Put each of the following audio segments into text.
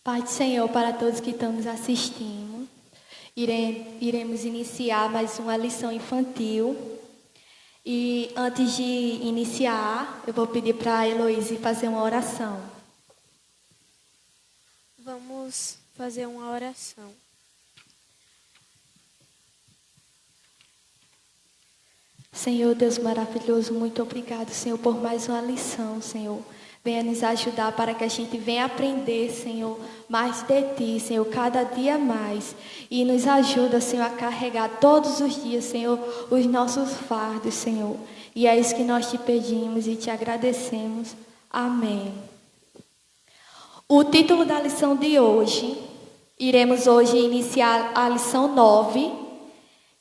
Pai do Senhor, para todos que estão nos assistindo, iremos iniciar mais uma lição infantil. E antes de iniciar, eu vou pedir para a Heloísa fazer uma oração. Vamos fazer uma oração. Senhor Deus maravilhoso, muito obrigado, Senhor, por mais uma lição, Senhor. Venha nos ajudar para que a gente venha aprender, Senhor, mais de Ti, Senhor, cada dia mais. E nos ajuda, Senhor, a carregar todos os dias, Senhor, os nossos fardos, Senhor. E é isso que nós te pedimos e te agradecemos. Amém. O título da lição de hoje, iremos hoje iniciar a lição 9,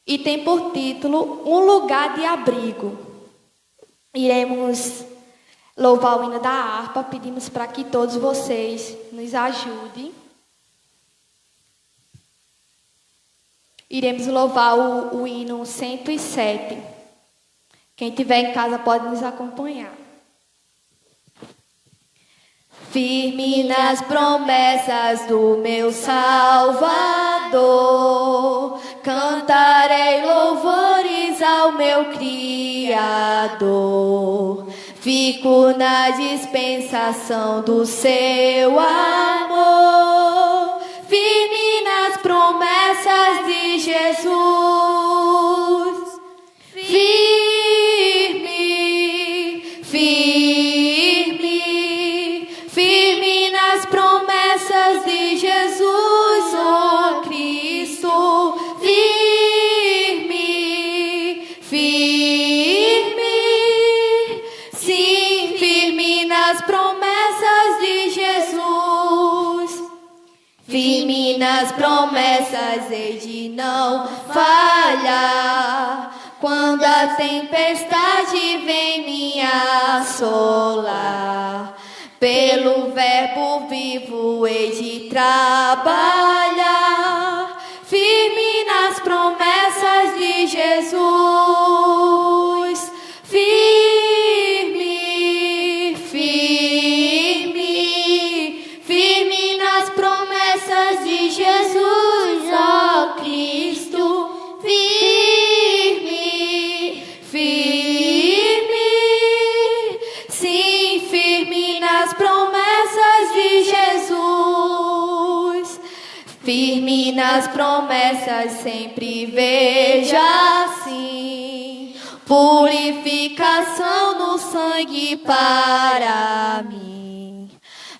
e tem por título Um Lugar de Abrigo. Iremos louvar o hino da harpa, pedimos para que todos vocês nos ajudem. Iremos louvar o hino 107. Quem estiver em casa pode nos acompanhar. Firme nas promessas do meu Salvador, cantarei louvores ao meu Criador. Fico na dispensação do seu amor, firme nas promessas de Jesus. Firme, firme, firme nas promessas de Jesus, ó Cristo. Firme, firme, sim, firme nas promessas de Jesus. Firme nas promessas, hei de não falhar. Quando a tempestade vem me assolar, pelo verbo vivo hei de trabalhar. Firme nas promessas de Jesus. Firme, firme, firme nas promessas de Jesus, ó Cristo. Firme, firme, sim, firme nas promessas de Jesus. Firme nas promessas, sempre veja assim, purificação no sangue para mim.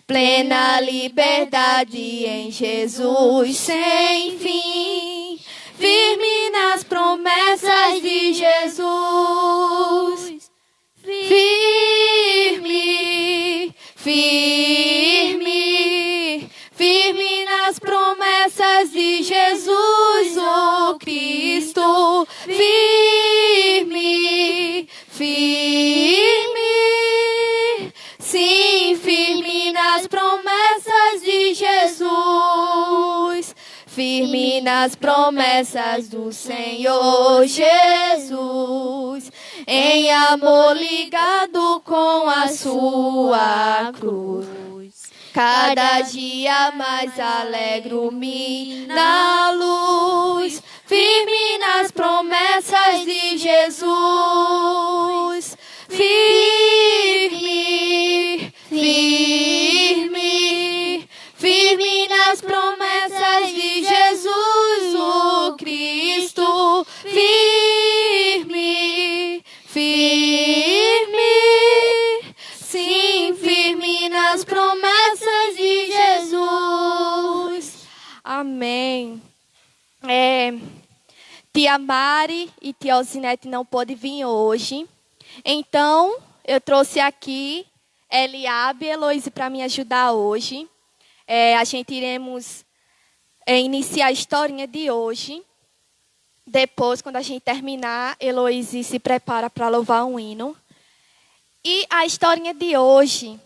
Plena liberdade em Jesus sem fim. Firme nas promessas de Jesus. Firme, firme, firme nas promessas de Jesus, ó Cristo. Firme, firme, sim, firme nas promessas de Jesus. Firme nas promessas do Senhor Jesus, em amor ligado com a sua cruz. Cada dia mais alegro-me na luz, firme nas promessas de Jesus. Firme, firme, firme nas promessas de Jesus, ó Cristo. Firme, firme, sim, firme nas promessas de Jesus. Amém. Tia Mari e tia Alzinete não pôde vir hoje, então eu trouxe aqui Eliabe e Heloísa para me ajudar hoje. A gente iremos iniciar a historinha de hoje. Depois, quando a gente terminar, Heloísa se prepara para louvar um hino. E a historinha de hoje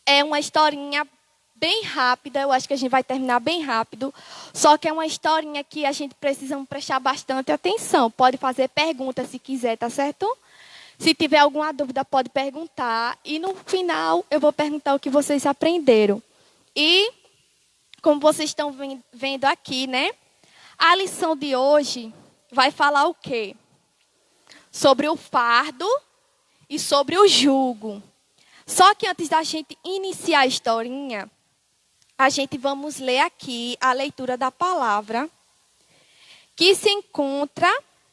é uma historinha bem rápida. Eu acho que a gente vai terminar bem rápido. Só que é uma historinha que a gente precisa prestar bastante atenção. Pode fazer perguntas se quiser, tá certo? Se tiver alguma dúvida, pode perguntar. E no final, eu vou perguntar o que vocês aprenderam. E como vocês estão vendo aqui, né? A lição de hoje vai falar o quê? Sobre o fardo e sobre o jugo. Só que antes da gente iniciar a historinha, a gente vamos ler aqui a leitura da palavra, que se encontra,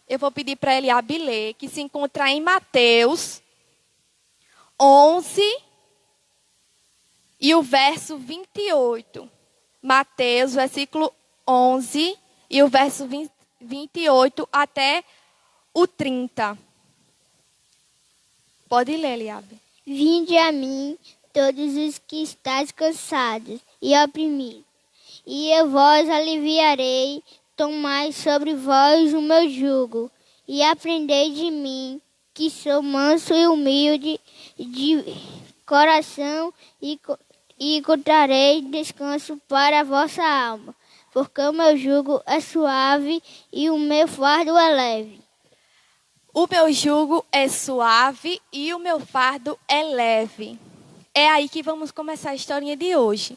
eu vou pedir para Eliabe ler, que se encontra em Mateus 11 e o verso 28. Mateus, versículo 11 e o verso 28 até o 30. Pode ler, Eliabe. Vinde a mim, todos os que estáis cansados e oprimidos, e eu vos aliviarei. Tomai sobre vós o meu jugo, e aprendei de mim, que sou manso e humilde de coração, e encontrareis descanso para a vossa alma, porque o meu jugo é suave e o meu fardo é leve. O meu jugo é suave e o meu fardo é leve. É aí que vamos começar a historinha de hoje.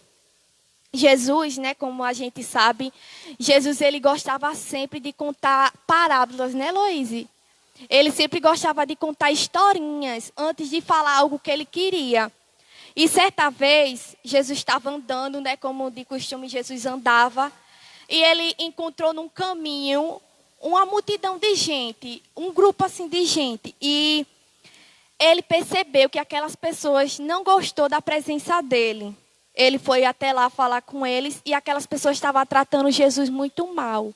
Jesus, né, como a gente sabe, Jesus ele gostava sempre de contar parábolas, né, Loíse? Ele sempre gostava de contar historinhas antes de falar algo que ele queria. E certa vez, Jesus estava andando, né, como de costume Jesus andava, e ele encontrou num caminho uma multidão de gente, um grupo assim de gente. E ele percebeu que aquelas pessoas não gostou da presença dele. Ele foi até lá falar com eles e aquelas pessoas estavam tratando Jesus muito mal.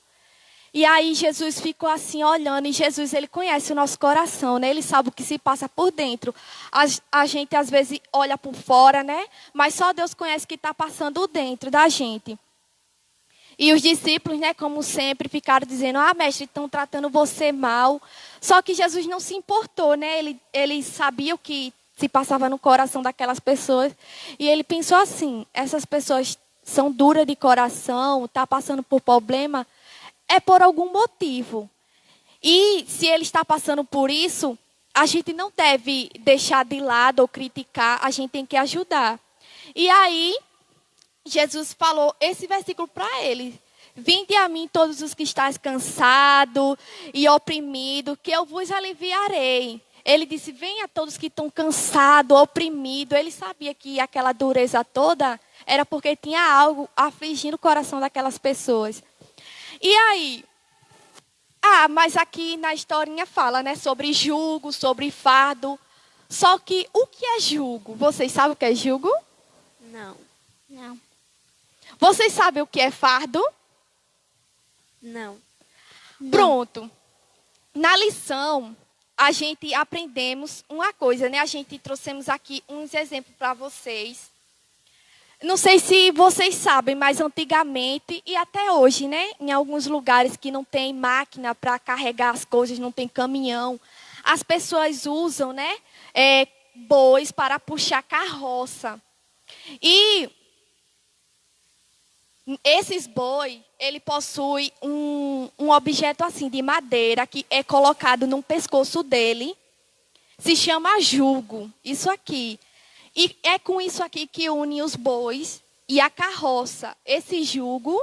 E aí Jesus ficou assim olhando e Jesus ele conhece o nosso coração, né? Ele sabe o que se passa por dentro. A gente às vezes olha por fora, né? Mas só Deus conhece o que está passando dentro da gente. E os discípulos, né, como sempre, ficaram dizendo, mestre, estão tratando você mal. Só que Jesus não se importou, né? Ele sabia o que se passava no coração daquelas pessoas. E ele pensou assim, essas pessoas são duras de coração, estão passando por problema, é por algum motivo. E se ele está passando por isso, a gente não deve deixar de lado ou criticar, a gente tem que ajudar. E aí, Jesus falou esse versículo para ele. Vinde a mim todos os que estáis cansados e oprimidos, que eu vos aliviarei. Ele disse, venha todos que estão cansados, oprimidos. Ele sabia que aquela dureza toda era porque tinha algo afligindo o coração daquelas pessoas. E aí, mas aqui na historinha fala, né, sobre jugo, sobre fardo. Só que o que é jugo? Vocês sabem o que é jugo? Não. Vocês sabem o que é fardo? Não. Pronto. Na lição, a gente aprendemos uma coisa, né? A gente trouxemos aqui uns exemplos para vocês. Não sei se vocês sabem, mas antigamente e até hoje, né? Em alguns lugares que não tem máquina para carregar as coisas, não tem caminhão, as pessoas usam, né? Bois para puxar carroça. E esses bois, ele possui um objeto assim de madeira que é colocado no pescoço dele. Se chama jugo, isso aqui. E é com isso aqui que une os bois e a carroça. Esse jugo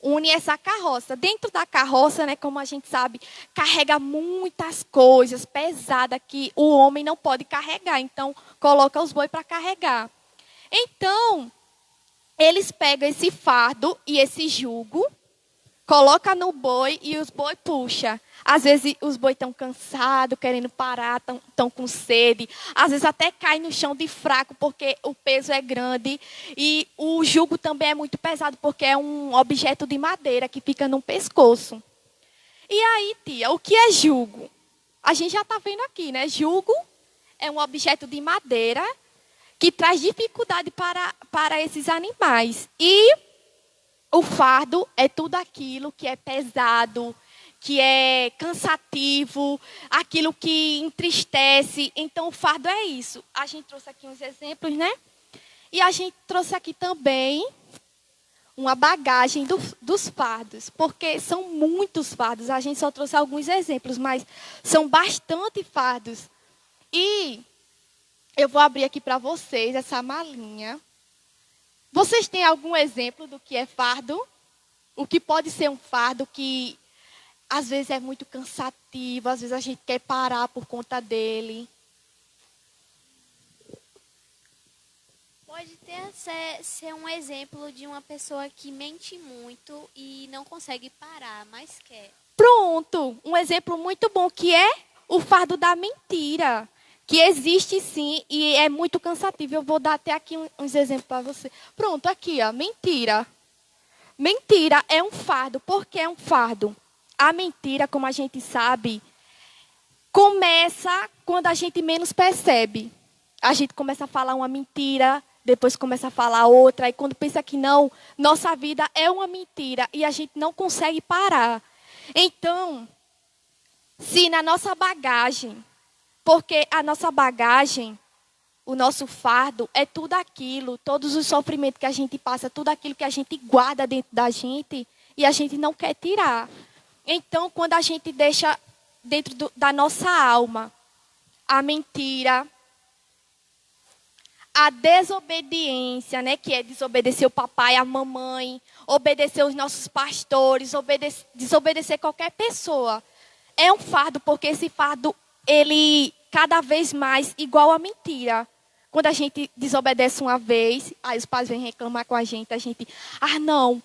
une essa carroça. Dentro da carroça, né, como a gente sabe, carrega muitas coisas pesadas que o homem não pode carregar. Então, coloca os bois para carregar. Então, eles pegam esse fardo e esse jugo, coloca no boi e os boi puxa. Às vezes os boi estão cansados, querendo parar, estão com sede. Às vezes até cai no chão de fraco porque o peso é grande. E o jugo também é muito pesado porque é um objeto de madeira que fica no pescoço. E aí, tia, o que é jugo? A gente já está vendo aqui, né? Jugo é um objeto de madeira que traz dificuldade para esses animais. E o fardo é tudo aquilo que é pesado, que é cansativo, aquilo que entristece. Então, o fardo é isso. A gente trouxe aqui uns exemplos, né? E a gente trouxe aqui também uma bagagem dos fardos, porque são muitos fardos. A gente só trouxe alguns exemplos, mas são bastante fardos. E eu vou abrir aqui para vocês essa malinha Vocês têm algum exemplo do que é fardo? O que pode ser um fardo que às vezes é muito cansativo, às vezes a gente quer parar por conta dele. Pode ser um exemplo de uma pessoa que mente muito e não consegue parar, mas quer. Pronto, um exemplo muito bom que é o fardo da mentira, que existe sim e é muito cansativo. Eu vou dar até aqui uns exemplos para você. Pronto, aqui, ó, mentira. Mentira é um fardo. Por que é um fardo? A mentira, como a gente sabe, começa quando a gente menos percebe. A gente começa a falar uma mentira, depois começa a falar outra, e quando pensa que não, nossa vida é uma mentira e a gente não consegue parar. Então, se na nossa bagagem, porque a nossa bagagem, o nosso fardo é tudo aquilo, todos os sofrimentos que a gente passa, tudo aquilo que a gente guarda dentro da gente e a gente não quer tirar. Então, quando a gente deixa dentro da nossa alma a mentira, a desobediência, né, que é desobedecer o papai, a mamãe, obedecer os nossos pastores, desobedecer qualquer pessoa. É um fardo, porque esse fardo, ele cada vez mais igual a mentira. Quando a gente desobedece uma vez, aí os pais vêm reclamar com a gente, não,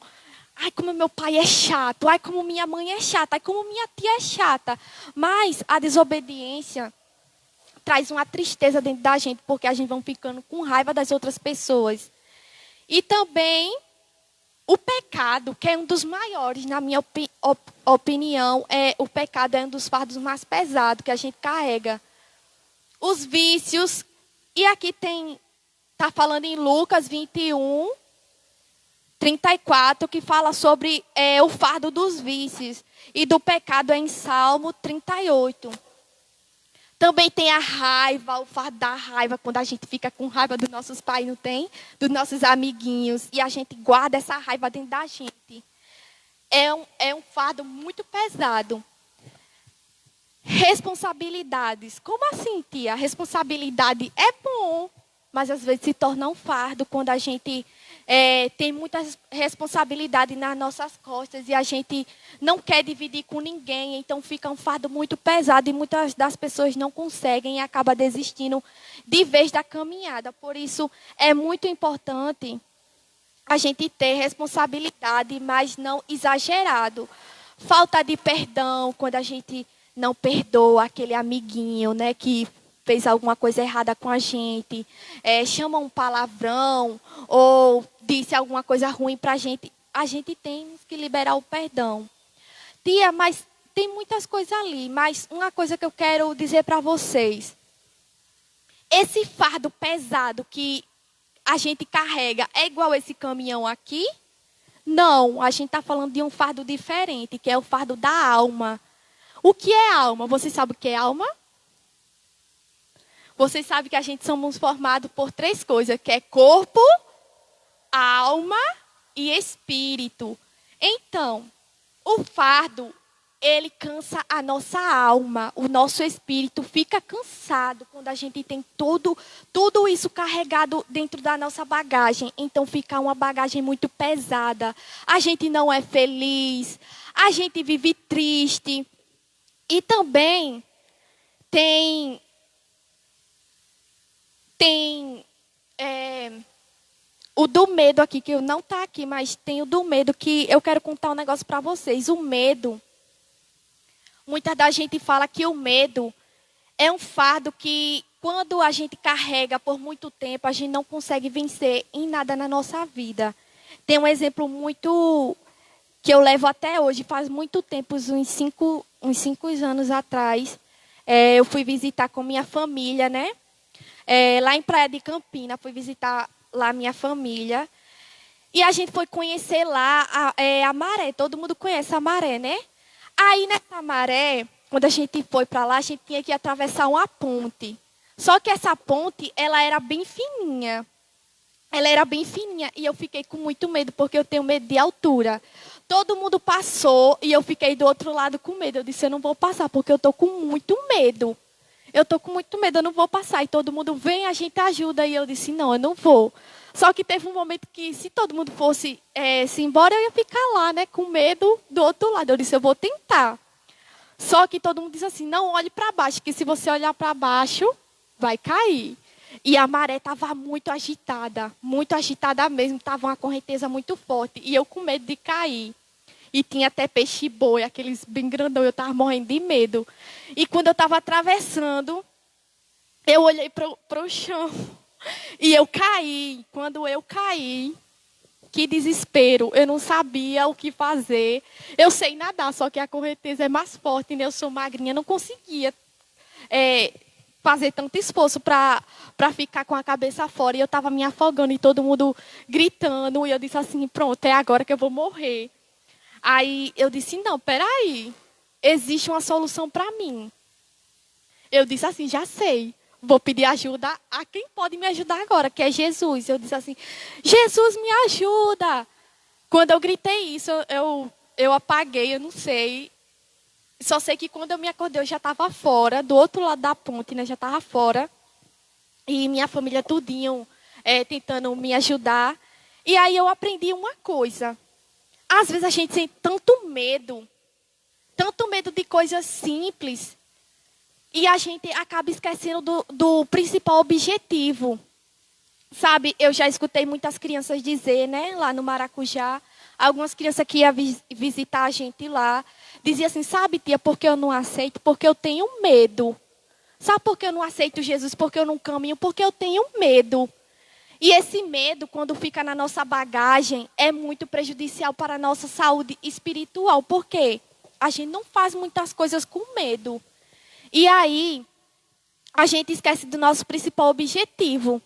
ai como meu pai é chato, ai como minha mãe é chata, ai como minha tia é chata. Mas a desobediência traz uma tristeza dentro da gente, porque a gente vai ficando com raiva das outras pessoas. E também o pecado, que é um dos maiores, na minha opinião, o pecado é um dos fardos mais pesados que a gente carrega. Os vícios, e aqui está falando em Lucas 21, 34, que fala sobre o fardo dos vícios. E do pecado é em Salmo 38. Também tem a raiva, o fardo da raiva, quando a gente fica com raiva dos nossos pais, não tem? Dos nossos amiguinhos. E a gente guarda essa raiva dentro da gente. É um fardo muito pesado. Responsabilidades. Como assim, tia? Responsabilidade é bom, mas às vezes se torna um fardo quando a gente tem muita responsabilidade nas nossas costas e a gente não quer dividir com ninguém, então fica um fardo muito pesado e muitas das pessoas não conseguem e acabam desistindo de vez da caminhada. Por isso, é muito importante a gente ter responsabilidade, mas não exagerado. Falta de perdão, quando a gente não perdoa aquele amiguinho, né, que fez alguma coisa errada com a gente, chama um palavrão ou disse alguma coisa ruim para a gente tem que liberar o perdão. Tia, mas tem muitas coisas ali, mas uma coisa que eu quero dizer para vocês. Esse fardo pesado que a gente carrega é igual esse caminhão aqui? Não, a gente está falando de um fardo diferente, que é o fardo da alma. O que é alma? Você sabe o que é alma? Vocês sabem que a gente somos formados por 3 coisas, que é corpo, alma e espírito. Então, o fardo, ele cansa a nossa alma, o nosso espírito fica cansado quando a gente tem tudo isso carregado dentro da nossa bagagem. Então, fica uma bagagem muito pesada. A gente não é feliz, a gente vive triste. E também tem o do medo aqui, que não está aqui, mas tem o do medo, que eu quero contar um negócio para vocês. O medo, muita da gente fala que o medo é um fardo que, quando a gente carrega por muito tempo, a gente não consegue vencer em nada na nossa vida. Tem um exemplo muito que eu levo até hoje, faz muito tempo, uns 5 anos atrás. Eu fui visitar com minha família, né? Lá em Praia de Campina, fui visitar lá minha família. E a gente foi conhecer lá a maré. Todo mundo conhece a maré, né? Aí, nessa maré, quando a gente foi para lá, a gente tinha que atravessar uma ponte. Só que essa ponte, ela era bem fininha. Ela era bem fininha e eu fiquei com muito medo, porque eu tenho medo de altura. Todo mundo passou e eu fiquei do outro lado com medo. Eu disse, eu não vou passar, porque eu estou com muito medo. eu tô com muito medo, eu não vou passar. E todo mundo vem, a gente ajuda. E eu disse, não, eu não vou. Só que teve um momento que, se todo mundo fosse se embora, eu ia ficar lá, né, com medo do outro lado. Eu disse, eu vou tentar. Só que todo mundo disse assim, não olhe para baixo, que se você olhar para baixo, vai cair. E a maré estava muito agitada mesmo, estava uma correnteza muito forte. E eu com medo de cair. E tinha até peixe-boi, aqueles bem grandão, eu estava morrendo de medo. E quando eu estava atravessando, eu olhei para o chão e eu caí. Quando eu caí, que desespero, eu não sabia o que fazer. Eu sei nadar, só que a correnteza é mais forte, né? Eu sou magrinha, não conseguia fazer tanto esforço para ficar com a cabeça fora. E eu estava me afogando e todo mundo gritando. E eu disse assim, pronto, é agora que eu vou morrer. Aí eu disse, não, peraí, existe uma solução para mim. Eu disse assim, já sei, vou pedir ajuda a quem pode me ajudar agora, que é Jesus. Eu disse assim, Jesus, me ajuda. Quando eu gritei isso, eu apaguei, eu não sei. Só sei que quando eu me acordei, eu já estava fora, do outro lado da ponte, né? Já estava fora. E minha família tudinho tentando me ajudar. E aí eu aprendi uma coisa. Às vezes a gente sente tanto medo de coisas simples, e a gente acaba esquecendo do principal objetivo. Sabe, eu já escutei muitas crianças dizer, né, lá no Maracujá, algumas crianças que iam visitar a gente lá, diziam assim, sabe, tia, porque eu não aceito? Porque eu tenho medo. Sabe por que eu não aceito Jesus? Porque eu não caminho? Porque eu tenho medo. E esse medo, quando fica na nossa bagagem, é muito prejudicial para a nossa saúde espiritual. Por quê? A gente não faz muitas coisas com medo. E aí, a gente esquece do nosso principal objetivo.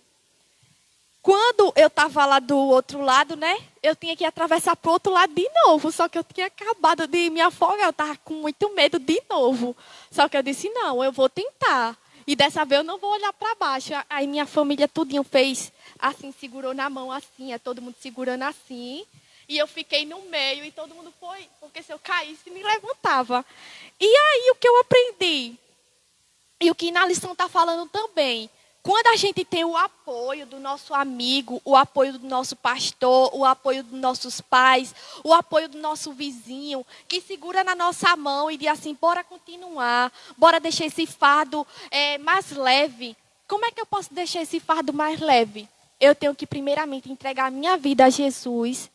Quando eu estava lá do outro lado, né? Eu tinha que atravessar para o outro lado de novo. Só que eu tinha acabado de me afogar. Eu estava com muito medo de novo. Só que eu disse, não, eu vou tentar. E dessa vez eu não vou olhar para baixo. Aí minha família tudinho fez assim, segurou na mão assim, todo mundo segurando assim. E eu fiquei no meio e todo mundo foi, porque se eu caísse, me levantava. E aí o que eu aprendi? E o que na lição está falando também. Quando a gente tem o apoio do nosso amigo, o apoio do nosso pastor, o apoio dos nossos pais, o apoio do nosso vizinho, que segura na nossa mão e diz assim, bora continuar, bora deixar esse fardo mais leve. Como é que eu posso deixar esse fardo mais leve? Eu tenho que primeiramente entregar a minha vida a Jesus.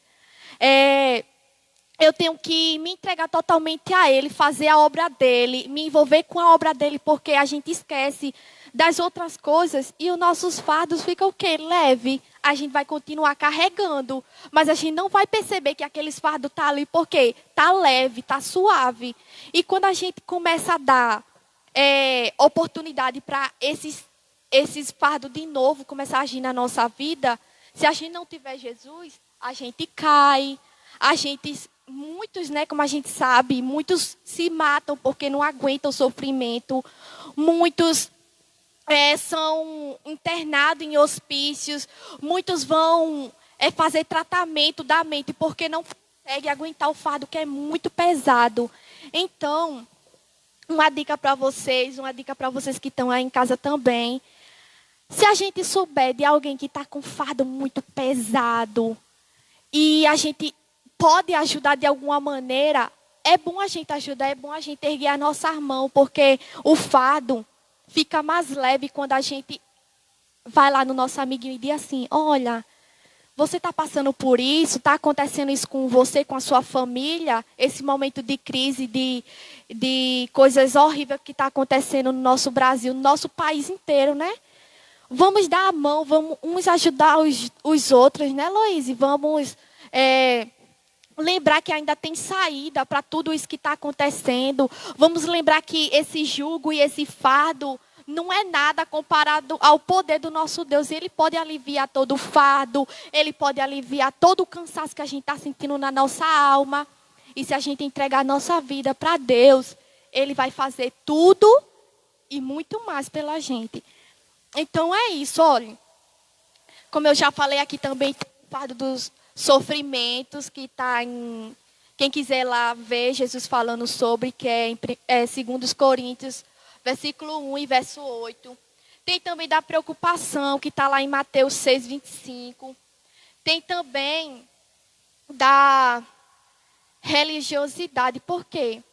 Eu tenho que me entregar totalmente a Ele, fazer a obra dEle, me envolver com a obra dEle, porque a gente esquece das outras coisas e os nossos fardos ficam o quê? Leve. A gente vai continuar carregando, mas a gente não vai perceber que aqueles fardos estão ali, porque está leve, está suave. E quando a gente começa a dar oportunidade para esses fardos de novo começar a agir na nossa vida, se a gente não tiver Jesus, a gente cai, muitos, né, como a gente sabe, muitos se matam porque não aguentam o sofrimento, muitos são internados em hospícios, muitos vão fazer tratamento da mente porque não conseguem aguentar o fardo que é muito pesado. Então, uma dica para vocês que estão aí em casa também, se a gente souber de alguém que está com fardo muito pesado e a gente pode ajudar de alguma maneira, é bom a gente ajudar, é bom a gente erguer a nossa mão, porque o fardo fica mais leve quando a gente vai lá no nosso amiguinho e diz assim, olha, você está passando por isso, está acontecendo isso com você, com a sua família, esse momento de crise, de coisas horríveis que está acontecendo no nosso Brasil, no nosso país inteiro, né? Vamos dar a mão, vamos uns ajudar os outros, né, Loíse? Vamos lembrar que ainda tem saída para tudo isso que está acontecendo. Vamos lembrar que esse jugo e esse fardo não é nada comparado ao poder do nosso Deus. Ele pode aliviar todo o fardo, Ele pode aliviar todo o cansaço que a gente está sentindo na nossa alma. E se a gente entregar a nossa vida para Deus, Ele vai fazer tudo e muito mais pela gente. Então é isso, olha. Como eu já falei aqui também, tem o fardo dos sofrimentos, que está em... Quem quiser lá ver Jesus falando sobre, que é em 2 Coríntios versículo 1 e verso 8. Tem também da preocupação, que está lá em Mateus 6, 25. Tem também da religiosidade. Por quê?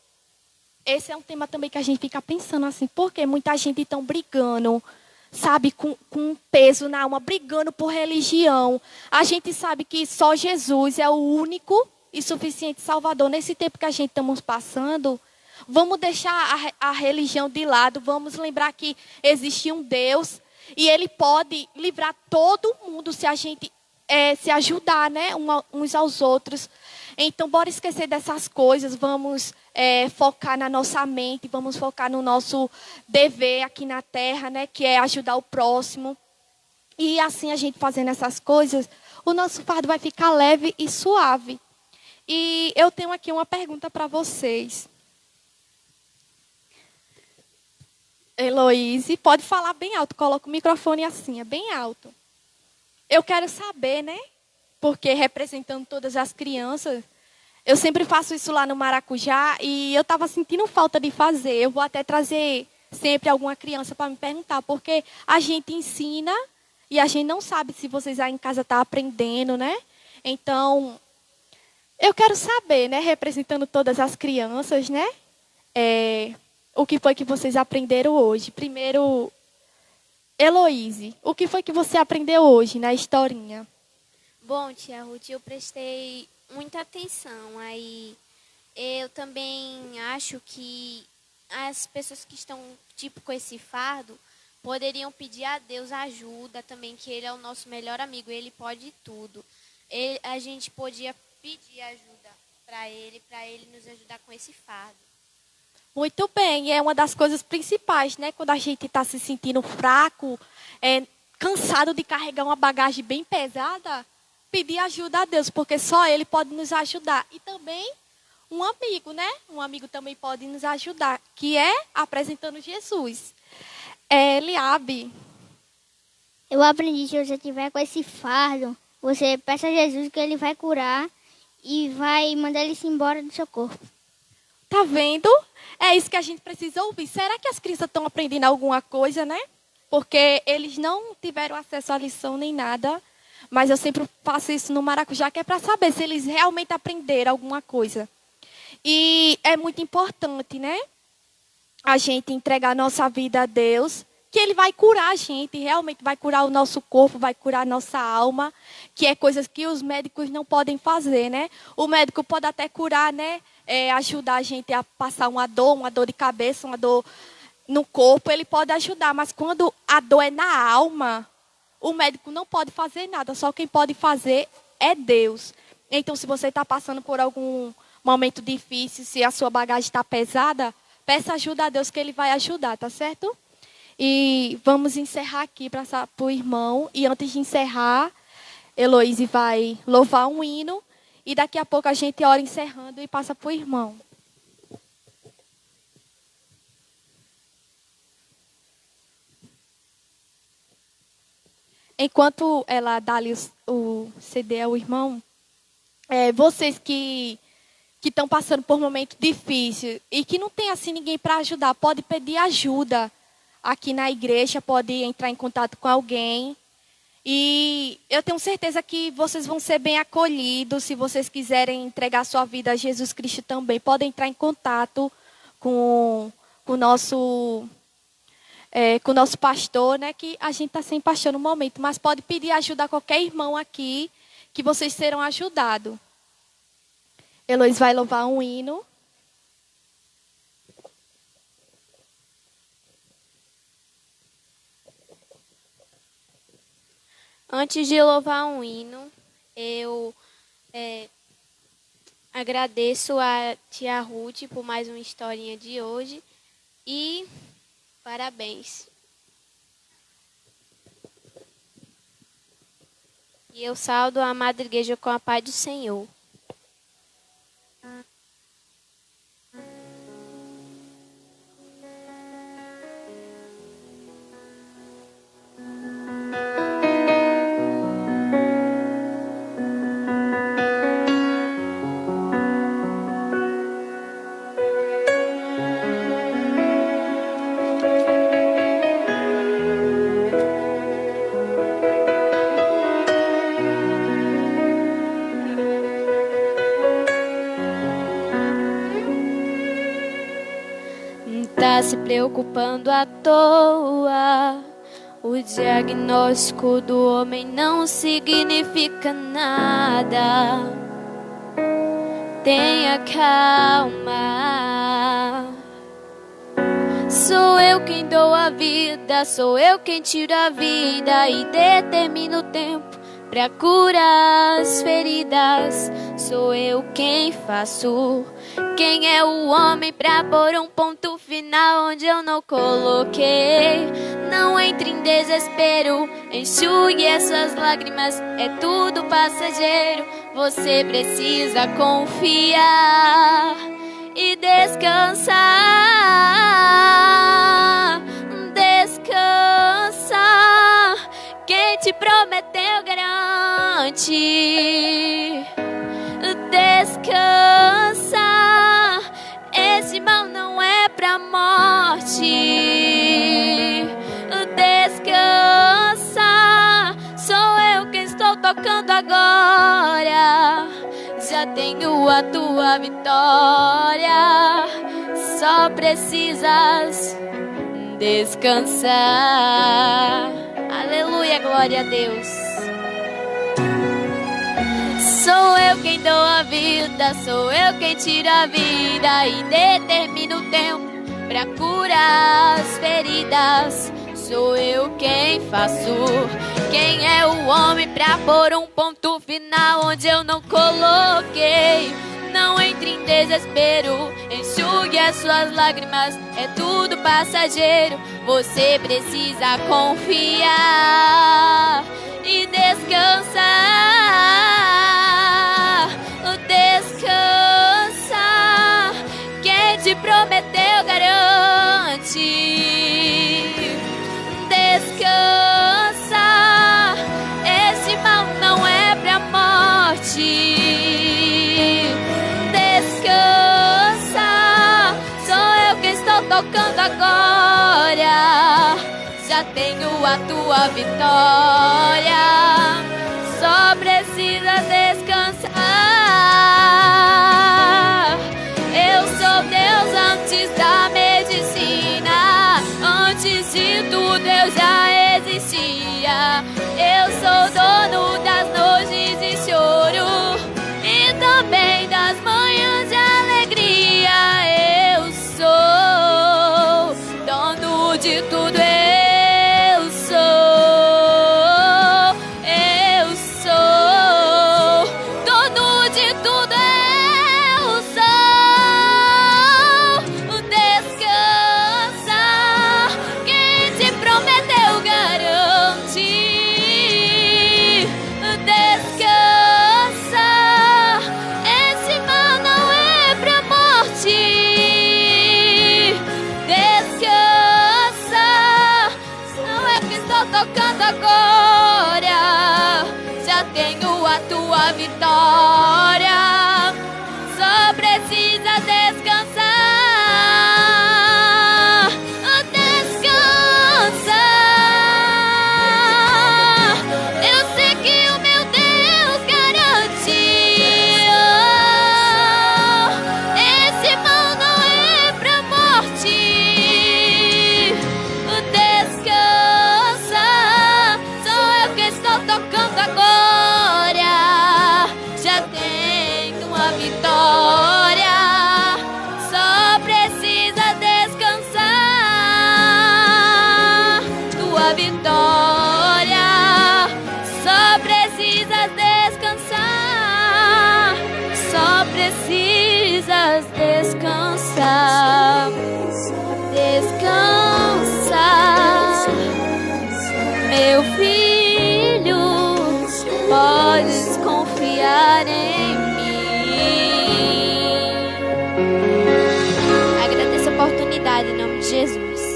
Esse é um tema também que a gente fica pensando assim, por que muita gente está brigando, sabe, com um peso na alma, brigando por religião. A gente sabe que só Jesus é o único e suficiente Salvador. Nesse tempo que a gente estamos passando, vamos deixar a religião de lado, vamos lembrar que existe um Deus e Ele pode livrar todo mundo se a gente se ajudar, né, uns aos outros. Então, bora esquecer dessas coisas, vamos focar na nossa mente, vamos focar no nosso dever aqui na terra, né, que é ajudar o próximo. E assim, a gente fazendo essas coisas, o nosso fardo vai ficar leve e suave. E eu tenho aqui uma pergunta para vocês. Heloíse, pode falar bem alto, coloca o microfone assim, é bem alto. Eu quero saber, né? Porque representando todas as crianças, eu sempre faço isso lá no Maracujá e eu estava sentindo falta de fazer. Eu vou até trazer sempre alguma criança para me perguntar, porque a gente ensina e a gente não sabe se vocês aí em casa estão aprendendo, né? Então, eu quero saber, né? Representando todas as crianças, né? O que foi que vocês aprenderam hoje? Primeiro, Heloíse, o que foi que você aprendeu hoje na historinha? Bom, tia Ruth, eu prestei muita atenção. Aí eu também acho que as pessoas que estão tipo com esse fardo poderiam pedir a Deus ajuda também, que Ele é o nosso melhor amigo, Ele pode tudo. A gente podia pedir ajuda para Ele nos ajudar com esse fardo. Muito bem, e é uma das coisas principais, né? Quando a gente está se sentindo fraco, cansado de carregar uma bagagem bem pesada, pedir ajuda a Deus, porque só Ele pode nos ajudar. E também um amigo, né? Um amigo também pode nos ajudar, que é apresentando Jesus. Eliabe. Eu aprendi que se você tiver com esse fardo, você peça a Jesus que Ele vai curar e vai mandar ele se embora do seu corpo. Tá vendo? É isso que a gente precisa ouvir. Será que as crianças estão aprendendo alguma coisa, né? Porque eles não tiveram acesso à lição nem nada. Mas eu sempre faço isso no Maracujá, que é para saber se eles realmente aprenderam alguma coisa. E é muito importante, né? A gente entregar a nossa vida a Deus, que Ele vai curar a gente, realmente vai curar o nosso corpo, vai curar a nossa alma, que é coisas que os médicos não podem fazer, né? O médico pode até curar, né? Ajudar a gente a passar uma dor de cabeça, uma dor no corpo, ele pode ajudar. Mas quando a dor é na alma, o médico não pode fazer nada. Só quem pode fazer é Deus. Então, se você está passando por algum momento difícil, se a sua bagagem está pesada, peça ajuda a Deus que Ele vai ajudar, tá certo? E vamos encerrar aqui para o irmão. E antes de encerrar, Heloíse vai louvar um hino. E daqui a pouco a gente ora encerrando e passa para o irmão. Enquanto ela dá ali o CD ao irmão, vocês que estão passando por um momento difícil e que não tem assim ninguém para ajudar, pode pedir ajuda aqui na igreja, pode entrar em contato com alguém. E eu tenho certeza que vocês vão ser bem acolhidos. Se vocês quiserem entregar sua vida a Jesus Cristo também, podem entrar em contato com o nosso pastor, né? Que a gente está sem pastor no momento, mas pode pedir ajuda a qualquer irmão aqui, que vocês serão ajudados. Heloísa vai louvar um hino. Antes de louvar um hino, eu agradeço a tia Ruth por mais uma historinha de hoje e parabéns. E eu saldo a amada igreja com a paz do Senhor. se preocupando à toa. O diagnóstico do homem não significa nada. Tenha calma. Sou eu quem dou a vida, sou eu quem tiro a vida e determino o tempo pra curar as feridas. Sou eu quem faço. Quem é o homem pra pôr um ponto final onde eu não coloquei? Não entre em desespero, enxugue as suas lágrimas, é tudo passageiro. Você precisa confiar e descansar. Descansa, quem te prometeu garante. Descansa, esse mal não é pra morte. Descansa, sou eu quem estou tocando agora. Já tenho a tua vitória, só precisas descansar. Aleluia, glória a Deus. Sou eu quem dou a vida, sou eu quem tiro a vida e determino o tempo pra curar as feridas. Sou eu quem faço. Quem é o homem pra pôr um ponto final onde eu não coloquei? Não entre em desespero, enxugue as suas lágrimas, é tudo passageiro. Você precisa confiar e descansar. Descansa, quem te prometeu garante. Descansa, esse mal não é pra morte. Descansa, sou eu que estou tocando agora. Já tenho a tua vitória, só precisa descansar. Eu sou Deus antes da medicina, antes de tudo eu já existia. Eu sou dono das noites de choro e também das manhãs de alegria. Eu sou dono de tudo. Tocando agora, já tenho a tua vitória, só precisa descansar. Descansa, eu sei que o meu Deus garante. Esse mal não é pra morte. Tocando agora, já tenho a vitória, só precisa descansar. Tua vitória, só precisa descansar, só precisas descansar. Descansa, meu filho, podes confiar em mim. Agradeço a oportunidade em nome de Jesus.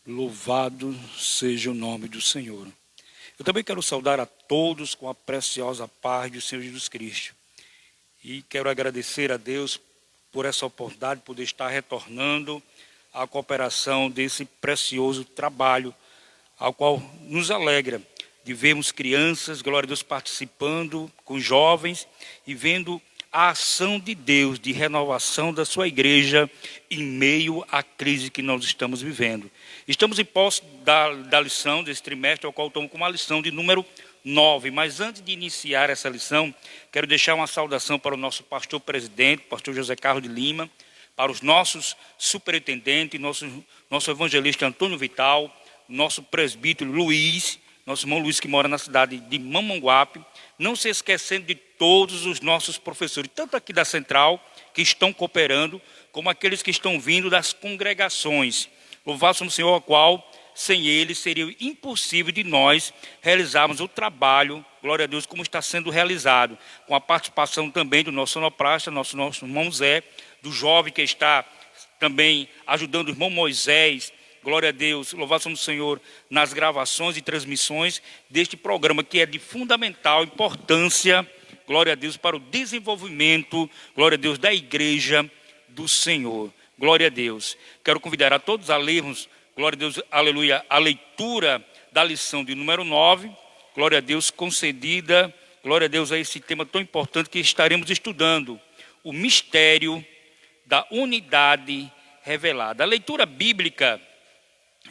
Louvado seja o nome do Senhor. Eu também quero saudar a todos com a preciosa paz do Senhor Jesus Cristo. E quero agradecer a Deus por essa oportunidade, por estar retornando a cooperação desse precioso trabalho, ao qual nos alegra de vermos crianças, glória a Deus, participando com jovens e vendo a ação de Deus de renovação da sua igreja em meio à crise que nós estamos vivendo. Estamos em posse da lição desse trimestre, ao qual tomo como a lição de número 9. Mas antes de iniciar essa lição, quero deixar uma saudação para o nosso pastor presidente, pastor José Carlos de Lima, para os nossos superintendentes, nosso evangelista Antônio Vital, nosso presbítero Luiz, nosso irmão Luiz, que mora na cidade de Mamanguape, não se esquecendo de todos os nossos professores, tanto aqui da Central, que estão cooperando, como aqueles que estão vindo das congregações. Louvado seja o Senhor, ao qual, sem eles, seria impossível de nós realizarmos o trabalho, glória a Deus, como está sendo realizado, com a participação também do nosso sonoplasta, nosso irmão Zé, do jovem que está também ajudando o irmão Moisés, glória a Deus, louvado seja o Senhor, nas gravações e transmissões deste programa que é de fundamental importância, glória a Deus, para o desenvolvimento, glória a Deus, da igreja do Senhor. Glória a Deus. Quero convidar a todos a lermos, glória a Deus, aleluia, a leitura da lição de número 9, glória a Deus, concedida, glória a Deus, a esse tema tão importante que estaremos estudando, o mistério da unidade revelada. A leitura bíblica,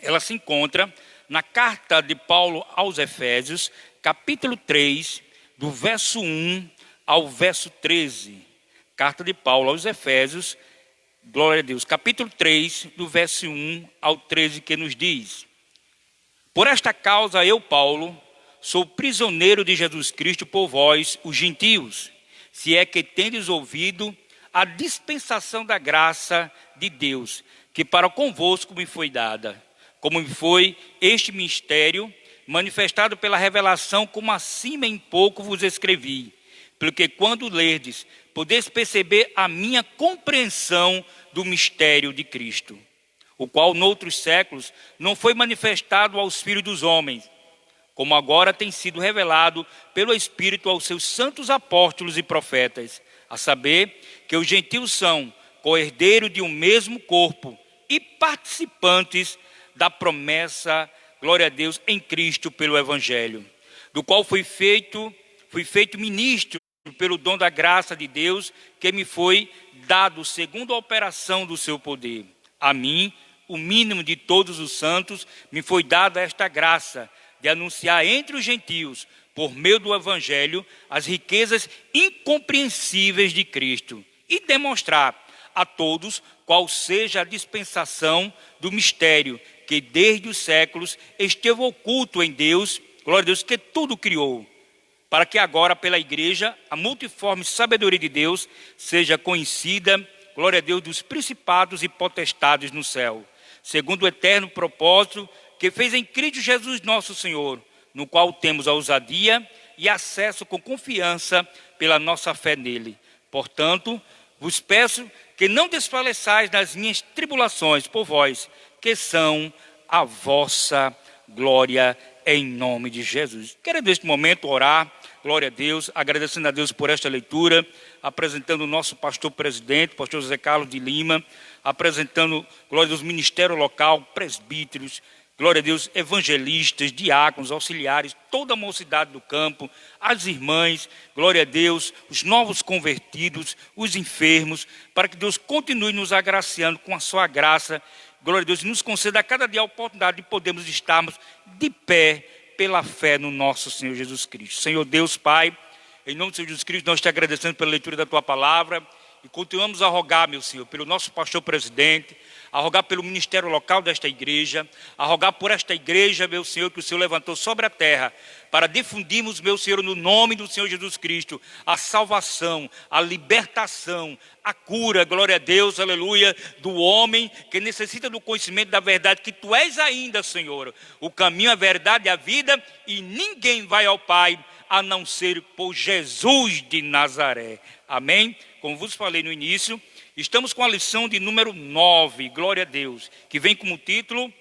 ela se encontra na carta de Paulo aos Efésios, capítulo 3, do verso 1 ao verso 13. Carta de Paulo aos Efésios, glória a Deus, capítulo 3, do verso 1 ao 13, que nos diz: Por esta causa eu, Paulo, sou prisioneiro de Jesus Cristo por vós, os gentios, se é que tendes ouvido a dispensação da graça de Deus, que para convosco me foi dada, como me foi este mistério, manifestado pela revelação, como acima em pouco vos escrevi, porque quando lerdes, podeis perceber a minha compreensão do mistério de Cristo, o qual noutros séculos não foi manifestado aos filhos dos homens, como agora tem sido revelado pelo Espírito aos seus santos apóstolos e profetas, a saber que os gentios são co-herdeiros de um mesmo corpo e participantes da promessa, glória a Deus, em Cristo pelo Evangelho, do qual fui feito ministro pelo dom da graça de Deus, que me foi dado segundo a operação do seu poder. A mim, o mínimo de todos os santos, me foi dada esta graça de anunciar entre os gentios, por meio do Evangelho, as riquezas incompreensíveis de Cristo e demonstrar a todos qual seja a dispensação do mistério que desde os séculos esteve oculto em Deus, glória a Deus, que tudo criou, para que agora pela igreja a multiforme sabedoria de Deus seja conhecida, glória a Deus, dos principados e potestades no céu, segundo o eterno propósito que fez em Cristo Jesus nosso Senhor, no qual temos a ousadia e acesso com confiança pela nossa fé nele. Portanto, vos peço que não desfaleçais nas minhas tribulações por vós, que são a vossa glória, em nome de Jesus. Quero neste momento orar, glória a Deus, agradecendo a Deus por esta leitura, apresentando o nosso pastor presidente, pastor José Carlos de Lima, apresentando, glória a Deus, ministério local, presbíteros, glória a Deus, evangelistas, diáconos, auxiliares, toda a mocidade do campo, as irmãs, glória a Deus, os novos convertidos, os enfermos, para que Deus continue nos agraciando com a sua graça, glória a Deus, e nos conceda a cada dia a oportunidade de podermos estarmos de pé pela fé no nosso Senhor Jesus Cristo. Senhor Deus, Pai, em nome do Senhor Jesus Cristo, nós te agradecendo pela leitura da Tua Palavra e continuamos a rogar, meu Senhor, pelo nosso pastor presidente, a rogar pelo ministério local desta igreja, a rogar por esta igreja, meu Senhor, que o Senhor levantou sobre a terra, para difundirmos, meu Senhor, no nome do Senhor Jesus Cristo, a salvação, a libertação, a cura, glória a Deus, aleluia, do homem que necessita do conhecimento da verdade, que Tu és ainda, Senhor, o caminho, a verdade e a vida, e ninguém vai ao Pai, a não ser por Jesus de Nazaré. Amém? Como vos falei no início, estamos com a lição de número 9, glória a Deus, que vem como título,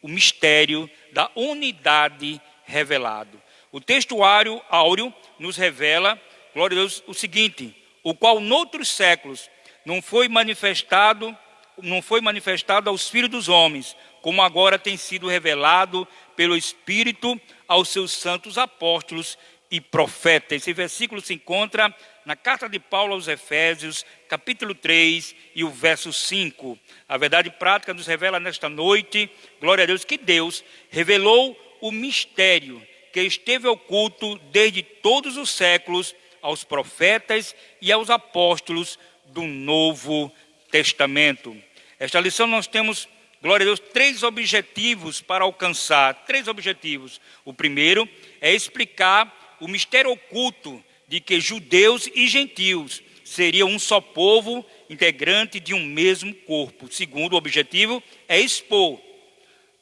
o mistério da unidade revelado. O textuário áureo nos revela, glória a Deus, o seguinte: o qual noutros séculos não foi manifestado não foi manifestado aos filhos dos homens, como agora tem sido revelado pelo Espírito aos seus santos apóstolos e profetas. Esse versículo se encontra na carta de Paulo aos Efésios, capítulo 3 e o verso 5. A verdade prática nos revela nesta noite, glória a Deus, que Deus revelou o mistério que esteve oculto desde todos os séculos aos profetas e aos apóstolos do Novo Testamento. Esta lição nós temos, glória a Deus, 3 objetivos para alcançar. 3 objetivos. O primeiro é explicar o mistério oculto de que judeus e gentios seriam um só povo, integrante de um mesmo corpo. O segundo objetivo é expor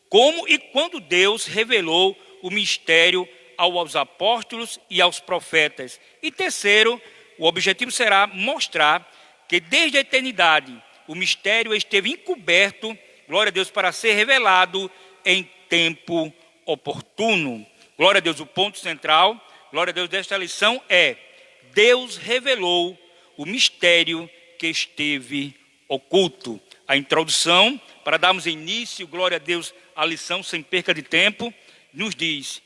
como e quando Deus revelou o mistério aos apóstolos e aos profetas. E terceiro, o objetivo será mostrar que desde a eternidade o mistério esteve encoberto, glória a Deus, para ser revelado em tempo oportuno. Glória a Deus, o ponto central, glória a Deus, desta lição é: Deus revelou o mistério que esteve oculto. A introdução, para darmos início, glória a Deus, à lição sem perca de tempo, nos diz: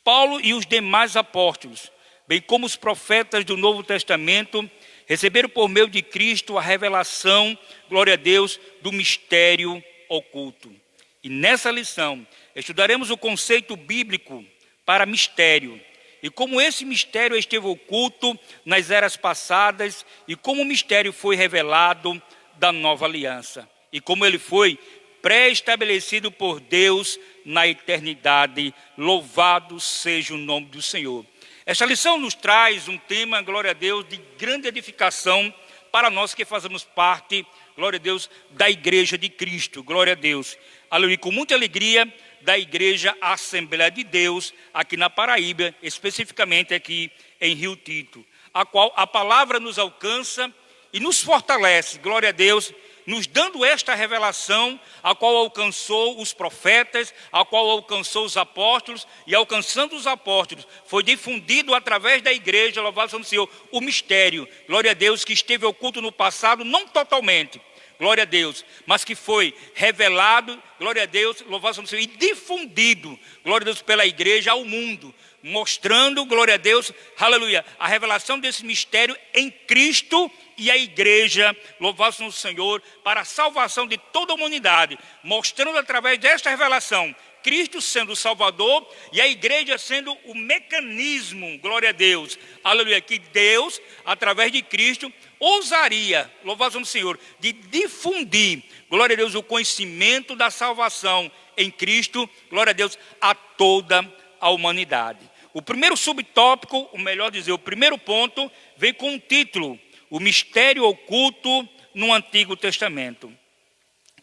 Paulo e os demais apóstolos, bem como os profetas do Novo Testamento, receberam por meio de Cristo a revelação, glória a Deus, do mistério oculto. E nessa lição estudaremos o conceito bíblico para mistério, e como esse mistério esteve oculto nas eras passadas, e como o mistério foi revelado da nova aliança, e como ele foi pré-estabelecido por Deus na eternidade. Louvado seja o nome do Senhor. Esta lição nos traz um tema, glória a Deus, de grande edificação para nós que fazemos parte, glória a Deus, da Igreja de Cristo, glória a Deus. Aleluia, com muita alegria, da Igreja Assembleia de Deus, aqui na Paraíba, especificamente aqui em Rio Tinto, a qual a palavra nos alcança e nos fortalece, glória a Deus, nos dando esta revelação, a qual alcançou os profetas, a qual alcançou os apóstolos, e alcançando os apóstolos, foi difundido através da igreja, louvado seja o Senhor, o mistério, glória a Deus, que esteve oculto no passado, não totalmente, glória a Deus, mas que foi revelado, glória a Deus, louvado seja o Senhor, e difundido, glória a Deus, pela igreja ao mundo, mostrando, glória a Deus, aleluia, a revelação desse mistério em Cristo e a igreja, louvado seja o Senhor, para a salvação de toda a humanidade, mostrando através desta revelação, Cristo sendo o Salvador e a igreja sendo o mecanismo, glória a Deus, aleluia, que Deus, através de Cristo, ousaria, louvado seja o Senhor, de difundir, glória a Deus, o conhecimento da salvação em Cristo, glória a Deus, a toda a humanidade. O primeiro subtópico, ou melhor dizer, o primeiro ponto, vem com o título: o mistério oculto no Antigo Testamento.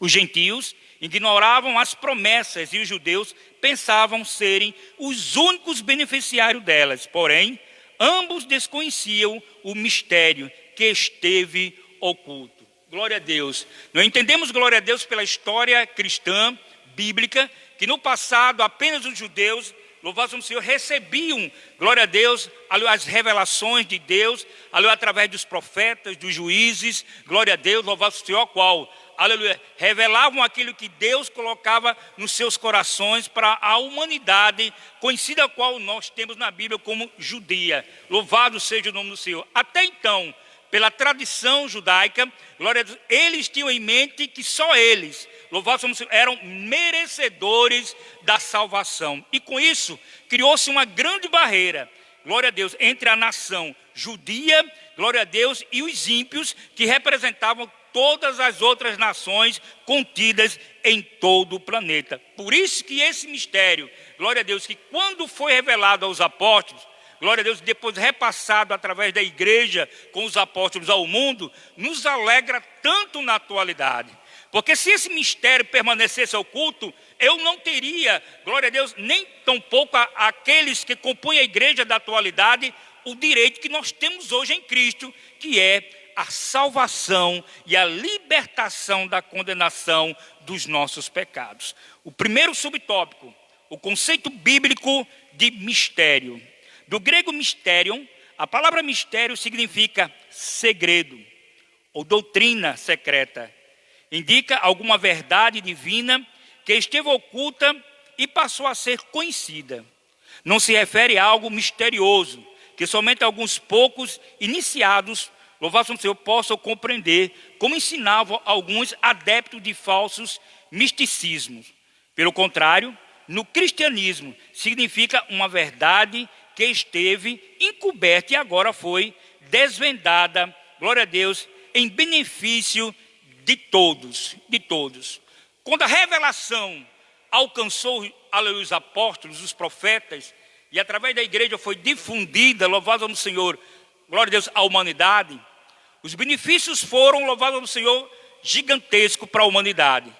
Os gentios ignoravam as promessas e os judeus pensavam serem os únicos beneficiários delas. Porém, ambos desconheciam o mistério que esteve oculto. Glória a Deus. Nós entendemos, glória a Deus, pela história cristã, bíblica, que no passado apenas os judeus, louvado seja o Senhor, recebiam, glória a Deus, as revelações de Deus, através dos profetas, dos juízes, glória a Deus, louvado seja o Senhor, qual, aleluia, revelavam aquilo que Deus colocava nos seus corações para a humanidade, conhecida a qual nós temos na Bíblia como judia. Louvado seja o nome do Senhor. Até então, pela tradição judaica, glória a Deus, eles tinham em mente que só eles, louvado seja o Senhor, eram merecedores da salvação. E com isso, criou-se uma grande barreira, glória a Deus, entre a nação judia, glória a Deus, e os ímpios, que representavam todas as outras nações contidas em todo o planeta. Por isso que esse mistério, glória a Deus, que quando foi revelado aos apóstolos, glória a Deus, depois repassado através da igreja com os apóstolos ao mundo, nos alegra tanto na atualidade. Porque se esse mistério permanecesse oculto, eu não teria, glória a Deus, nem tampouco aqueles que compõem a igreja da atualidade, o direito que nós temos hoje em Cristo, que é a salvação e a libertação da condenação dos nossos pecados. O primeiro subtópico, o conceito bíblico de mistério. Do grego mysterion, a palavra mistério significa segredo ou doutrina secreta. indica alguma verdade divina que esteve oculta e passou a ser conhecida. Não se refere a algo misterioso, que somente alguns poucos iniciados, louvado seja o Senhor, possam compreender, como ensinavam alguns adeptos de falsos misticismos. Pelo contrário, no cristianismo significa uma verdade que esteve encoberta e agora foi desvendada, glória a Deus, em benefício de todos, de todos. Quando a revelação alcançou, aleluia, os apóstolos, os profetas, e através da igreja foi difundida, louvado ao Senhor, glória a Deus, à humanidade, os benefícios foram, louvado ao Senhor, gigantescos para a humanidade.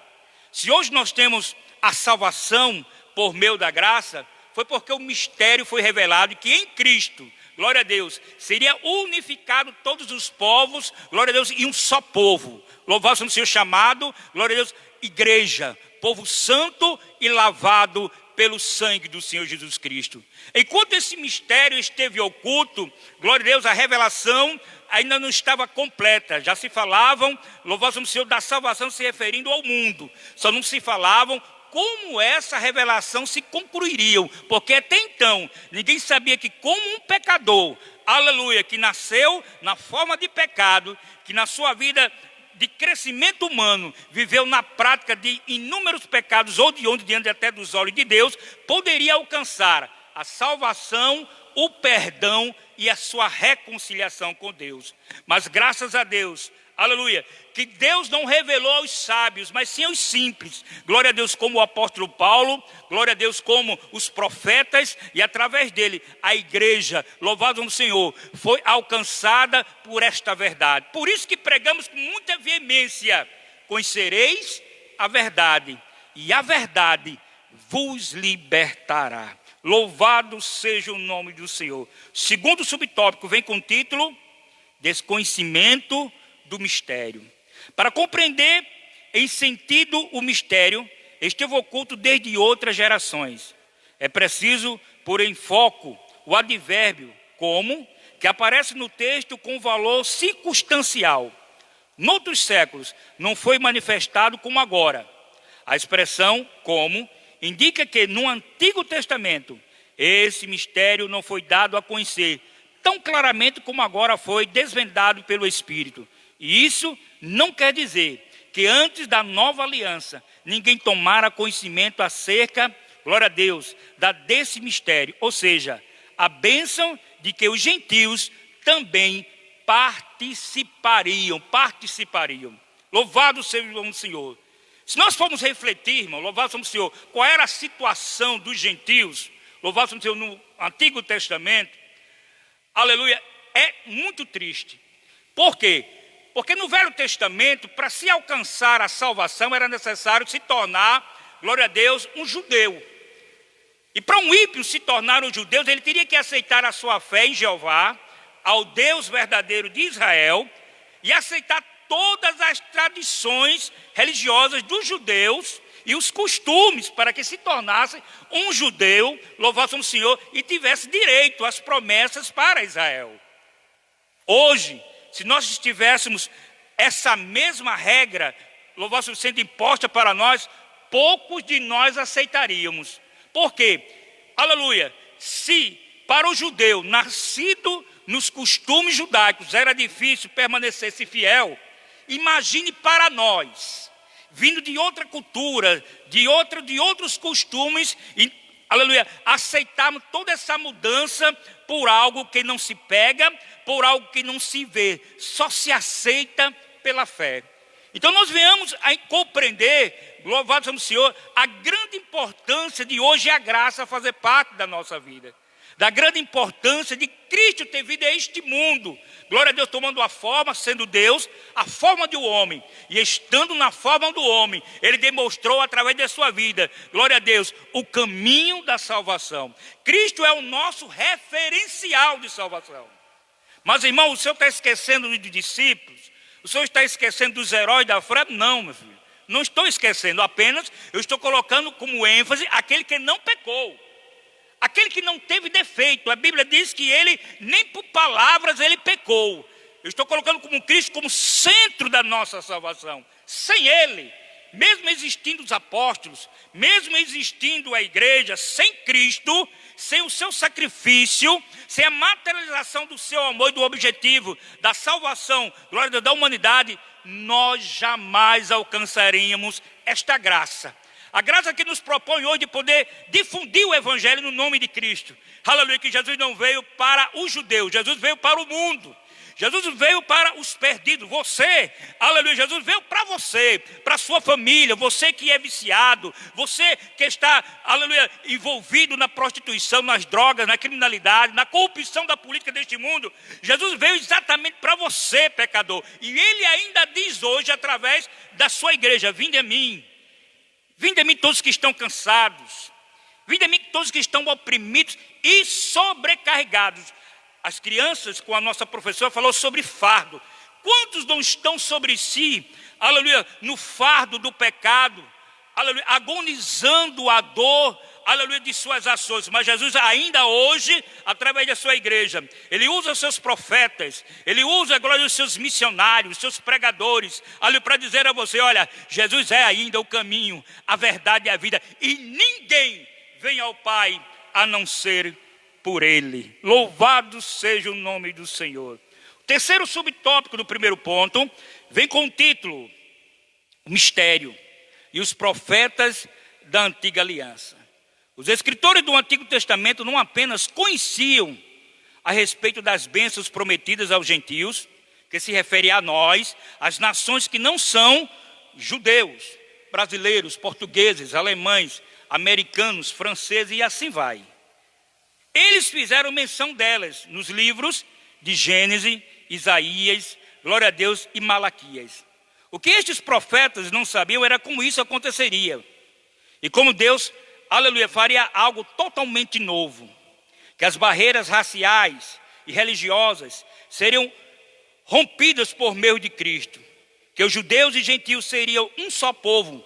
Se hoje nós temos a salvação por meio da graça, foi porque o mistério foi revelado que em Cristo, glória a Deus, seria unificado todos os povos, glória a Deus, em um só povo. Louvado seja o Senhor, chamado, glória a Deus, igreja, povo santo e lavado pelo sangue do Senhor Jesus Cristo. Enquanto esse mistério esteve oculto, glória a Deus, a revelação ainda não estava completa. Já se falavam, louvado seja o Senhor, da salvação se referindo ao mundo. Só não se falavam como essa revelação se concluiria, porque até então ninguém sabia que como um pecador, aleluia, que nasceu na forma de pecado, que na sua vida de crescimento humano viveu na prática de inúmeros pecados ou de onde diante até dos olhos de Deus, poderia alcançar a salvação, o perdão e a sua reconciliação com Deus. Mas graças a Deus, aleluia, que Deus não revelou aos sábios, mas sim aos simples. Glória a Deus, como o apóstolo Paulo, glória a Deus, como os profetas, e através dele a igreja, louvado no Senhor, foi alcançada por esta verdade. Por isso que pregamos com muita veemência: conhecereis a verdade, e a verdade vos libertará. Louvado seja o nome do Senhor. Segundo subtópico vem com o título: desconhecimento do mistério. Para compreender em sentido o mistério, esteve oculto desde outras gerações. É preciso pôr em foco o advérbio como, que aparece no texto com valor circunstancial. Noutros séculos não foi manifestado como agora. A expressão como indica que no Antigo Testamento esse mistério não foi dado a conhecer tão claramente como agora foi desvendado pelo Espírito. E isso não quer dizer que antes da nova aliança ninguém tomara conhecimento acerca, glória a Deus, desse mistério. Ou seja, a bênção de que os gentios também participariam. Louvado seja o Senhor. Se nós formos refletir, irmão, louvado seja o Senhor, qual era a situação dos gentios, louvado seja o Senhor, no Antigo Testamento, aleluia, é muito triste. Por quê? Porque no Velho Testamento, para se alcançar a salvação, era necessário se tornar, glória a Deus, um judeu. E para um ímpio se tornar um judeu, ele teria que aceitar a sua fé em Jeová, ao Deus verdadeiro de Israel, e aceitar todas as tradições religiosas dos judeus e os costumes, para que se tornasse um judeu, louvado seja o Senhor, e tivesse direito às promessas para Israel. Hoje, se nós estivéssemos essa mesma regra, louvado seja sendo imposta para nós, poucos de nós aceitaríamos. Por quê? Aleluia! Se para o judeu nascido nos costumes judaicos era difícil permanecer-se fiel, imagine para nós, vindo de outra cultura, de outros costumes, e, aleluia, aceitarmos toda essa mudança por algo que não se pega, por algo que não se vê, só se aceita pela fé. Então nós venhamos a compreender, louvado seja o Senhor, a grande importância de hoje a graça fazer parte da nossa vida. Da grande importância de Cristo ter vindo a este mundo. Glória a Deus, tomando a forma, sendo Deus, a forma de um homem. E estando na forma do homem, Ele demonstrou através da sua vida, glória a Deus, o caminho da salvação. Cristo é o nosso referencial de salvação. Mas, irmão, o Senhor está esquecendo dos discípulos? O Senhor está esquecendo dos heróis da fé? Não, meu filho. Não estou esquecendo, apenas eu estou colocando como ênfase aquele que não pecou. Aquele que não teve defeito. A Bíblia diz que ele, nem por palavras, ele pecou. Eu estou colocando como Cristo como centro da nossa salvação. Sem ele, mesmo existindo os apóstolos, mesmo existindo a igreja, sem Cristo, sem o seu sacrifício, sem a materialização do seu amor e do objetivo da salvação, glória a Deus, da humanidade, nós jamais alcançaríamos esta graça. A graça que nos propõe hoje de poder difundir o evangelho no nome de Cristo. Aleluia, que Jesus não veio para os judeus, Jesus veio para o mundo. Jesus veio para os perdidos, você, aleluia, Jesus veio para você, para a sua família, você que é viciado, você que está, aleluia, envolvido na prostituição, nas drogas, na criminalidade, na corrupção da política deste mundo. Jesus veio exatamente para você, pecador, e Ele ainda diz hoje, através da sua igreja, vinde a mim todos que estão cansados, vinde a mim todos que estão oprimidos e sobrecarregados. As crianças, com a nossa professora, falou sobre fardo. Quantos não estão sobre si, aleluia, no fardo do pecado, aleluia, agonizando a dor, aleluia, de suas ações. Mas Jesus ainda hoje, através da sua igreja, Ele usa os seus profetas, Ele usa, glória, os seus missionários, os seus pregadores, aleluia, para dizer a você, olha, Jesus é ainda o caminho, a verdade e a vida. E ninguém vem ao Pai a não ser por Ele. Louvado seja o nome do Senhor. O terceiro subtópico do primeiro ponto vem com o título, o mistério e os profetas da antiga aliança. Os escritores do Antigo Testamento não apenas conheciam a respeito das bênçãos prometidas aos gentios, que se refere a nós, as nações que não são judeus, brasileiros, portugueses, alemães, americanos, franceses e assim vai. Eles fizeram menção delas nos livros de Gênesis, Isaías, glória a Deus, e Malaquias. O que estes profetas não sabiam era como isso aconteceria. E como Deus, aleluia, faria algo totalmente novo. Que as barreiras raciais e religiosas seriam rompidas por meio de Cristo. Que os judeus e gentios seriam um só povo,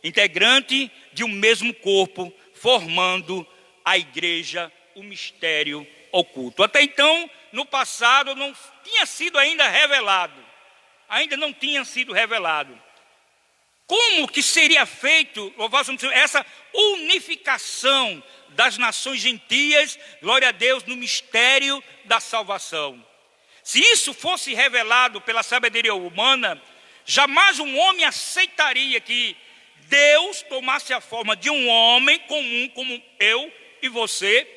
integrante de um mesmo corpo, formando a igreja, o mistério oculto. Até então, no passado, não tinha sido ainda revelado. Ainda não tinha sido revelado. Como que seria feito, louvado seja Deus, essa unificação das nações gentias, glória a Deus, no mistério da salvação? Se isso fosse revelado pela sabedoria humana, jamais um homem aceitaria que Deus tomasse a forma de um homem comum, como eu e você,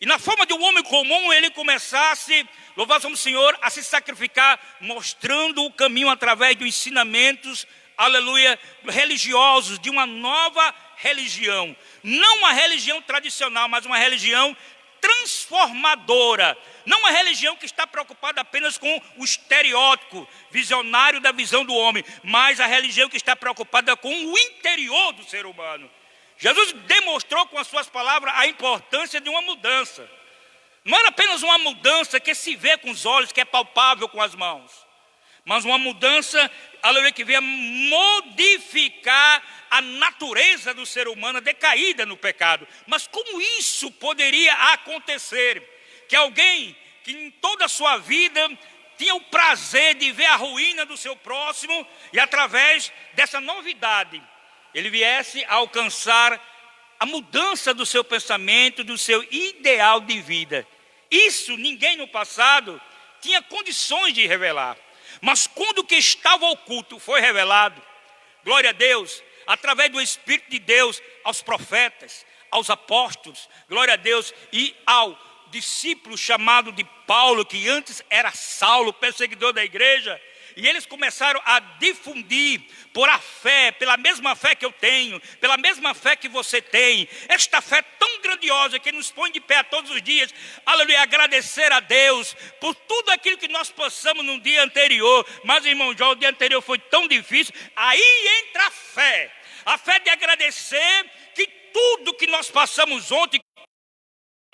e na forma de um homem comum ele começasse, louvado seja o Senhor, a se sacrificar, mostrando o caminho através dos ensinamentos, aleluia, religiosos, de uma nova religião. Não uma religião tradicional, mas uma religião transformadora. Não uma religião que está preocupada apenas com o estereótipo visionário da visão do homem, mas a religião que está preocupada com o interior do ser humano. Jesus demonstrou com as suas palavras a importância de uma mudança. Não era apenas uma mudança que se vê com os olhos, que é palpável com as mãos, mas uma mudança, aleluia, que veio modificar a natureza do ser humano decaída no pecado. Mas como isso poderia acontecer? Que alguém que em toda a sua vida tinha o prazer de ver a ruína do seu próximo e através dessa novidade ele viesse a alcançar a mudança do seu pensamento, do seu ideal de vida. Isso ninguém no passado tinha condições de revelar. Mas quando o que estava oculto foi revelado, glória a Deus, através do Espírito de Deus, aos profetas, aos apóstolos, glória a Deus, e ao discípulo chamado de Paulo, que antes era Saulo, perseguidor da igreja, e eles começaram a difundir por a fé, pela mesma fé que eu tenho, pela mesma fé que você tem, esta fé tão grandiosa que nos põe de pé todos os dias, aleluia, agradecer a Deus por tudo aquilo que nós passamos no dia anterior. Mas, irmão João, o dia anterior foi tão difícil. Aí entra a fé de agradecer que tudo que nós passamos ontem,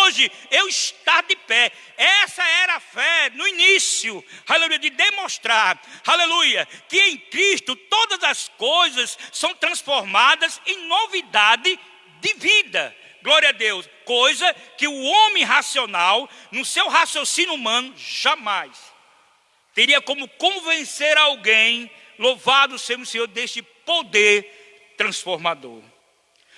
hoje eu estar de pé. Essa era a fé no início, aleluia, de demonstrar, aleluia, que em Cristo todas as coisas são transformadas em novidade de vida. Glória a Deus. Coisa que o homem racional, no seu raciocínio humano, jamais teria como convencer alguém louvado seja o Senhor deste poder transformador.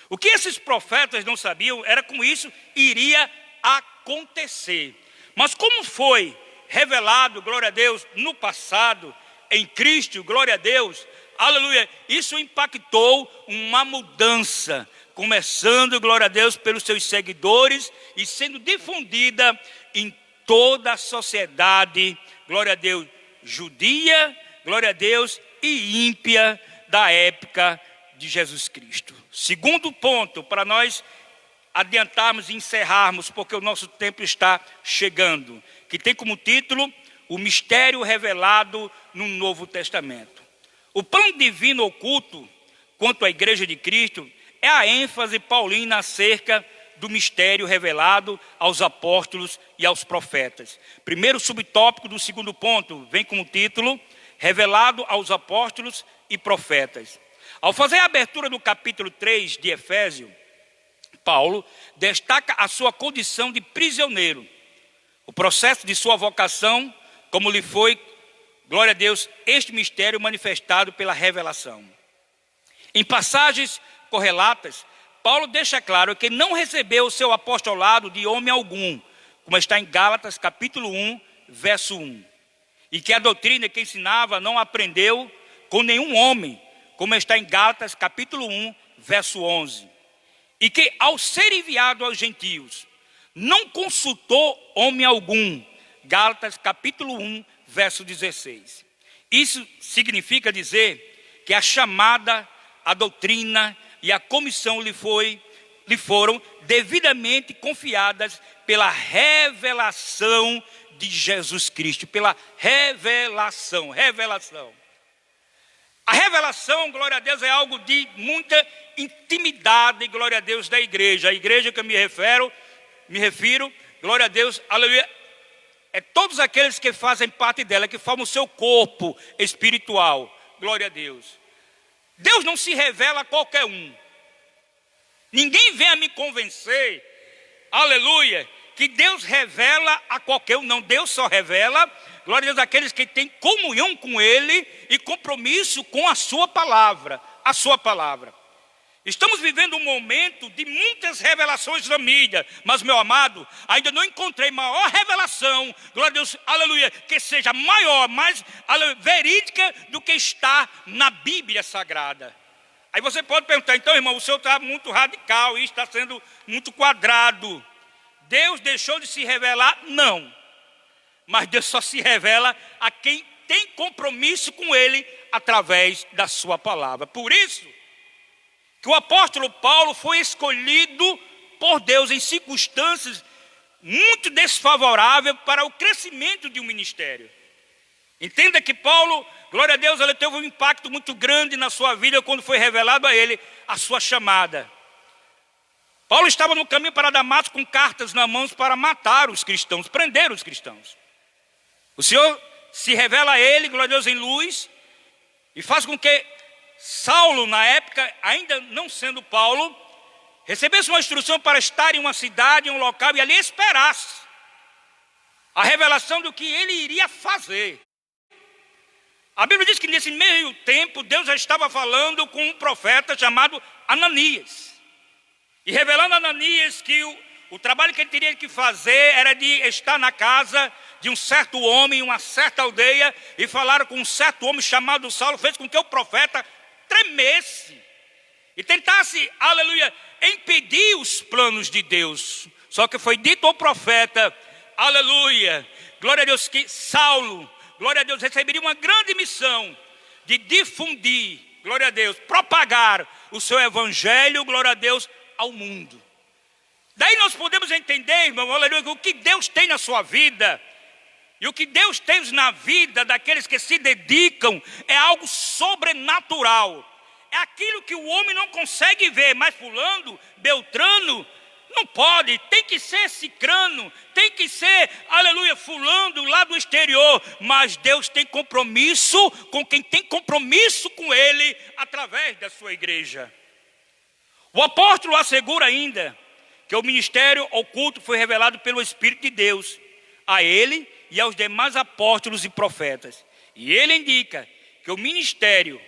O que esses profetas não sabiam era como isso iria acontecer. Mas como foi revelado, glória a Deus, no passado, em Cristo, glória a Deus, aleluia, isso impactou uma mudança, começando, glória a Deus, pelos seus seguidores e sendo difundida em toda a sociedade, glória a Deus, judia, glória a Deus, e ímpia da época de Jesus Cristo. Segundo ponto, para nós adiantarmos e encerrarmos, porque o nosso tempo está chegando, que tem como título o mistério revelado no Novo Testamento. O plano divino oculto quanto à Igreja de Cristo é a ênfase paulina acerca do mistério revelado aos apóstolos e aos profetas. Primeiro subtópico do segundo ponto vem como título revelado aos apóstolos e profetas. Ao fazer a abertura do capítulo 3 de Efésios, Paulo destaca a sua condição de prisioneiro, o processo de sua vocação, como lhe foi, glória a Deus, este mistério manifestado pela revelação. Em passagens correlatas, Paulo deixa claro que não recebeu o seu apostolado de homem algum, como está em Gálatas capítulo 1, verso 1. E que a doutrina que ensinava não aprendeu com nenhum homem, como está em Gálatas capítulo 1, verso 11. E que ao ser enviado aos gentios, não consultou homem algum, Gálatas capítulo 1, verso 16. Isso significa dizer que a chamada, a doutrina e a comissão lhe foram devidamente confiadas pela revelação de Jesus Cristo, pela revelação. A revelação, glória a Deus, é algo de muita intimidade, glória a Deus, da igreja. A igreja que eu me refiro, glória a Deus, aleluia, é todos aqueles que fazem parte dela, que formam o seu corpo espiritual, glória a Deus. Deus não se revela a qualquer um. Ninguém vem a me convencer, aleluia, que Deus revela a qualquer um. Não, Deus só revela, glória a Deus, aqueles que têm comunhão com Ele e compromisso com a sua palavra, Estamos vivendo um momento de muitas revelações da mídia, mas, meu amado, ainda não encontrei maior revelação, glória a Deus, aleluia, que seja maior, mais verídica do que está na Bíblia Sagrada. Aí você pode perguntar, então, irmão, o senhor está muito radical, isso está sendo muito quadrado. Deus deixou de se revelar? Não. Mas Deus só se revela a quem tem compromisso com Ele através da sua palavra. Por isso que o apóstolo Paulo foi escolhido por Deus em circunstâncias muito desfavoráveis para o crescimento de um ministério. Entenda que Paulo, glória a Deus, ele teve um impacto muito grande na sua vida quando foi revelado a ele a sua chamada. Paulo estava no caminho para Damasco com cartas na mão para matar os cristãos, prender os cristãos. O Senhor se revela a ele, glória a Deus, em luz, e faz com que Saulo, na época, ainda não sendo Paulo, recebesse uma instrução para estar em uma cidade, em um local, e ali esperasse a revelação do que ele iria fazer. A Bíblia diz que nesse meio tempo, Deus já estava falando com um profeta chamado Ananias. E revelando a Ananias que o trabalho que ele teria que fazer era de estar na casa de um certo homem, em uma certa aldeia, e falar com um certo homem chamado Saulo, fez com que o profeta tremesse e tentasse, aleluia, impedir os planos de Deus. Só que foi dito ao profeta, aleluia, glória a Deus, que Saulo, glória a Deus, receberia uma grande missão de difundir, glória a Deus, propagar o seu evangelho, glória a Deus, ao mundo. Daí nós podemos entender, irmão, aleluia, que o que Deus tem na sua vida e o que Deus tem na vida daqueles que se dedicam é algo sobrenatural. É aquilo que o homem não consegue ver, mas fulano, beltrano, não pode, tem que ser cicrano, tem que ser, aleluia, fulano lá do exterior. Mas Deus tem compromisso com quem tem compromisso com Ele através da sua igreja. O apóstolo assegura ainda que o ministério oculto foi revelado pelo Espírito de Deus a ele e aos demais apóstolos e profetas. E ele indica que o ministério,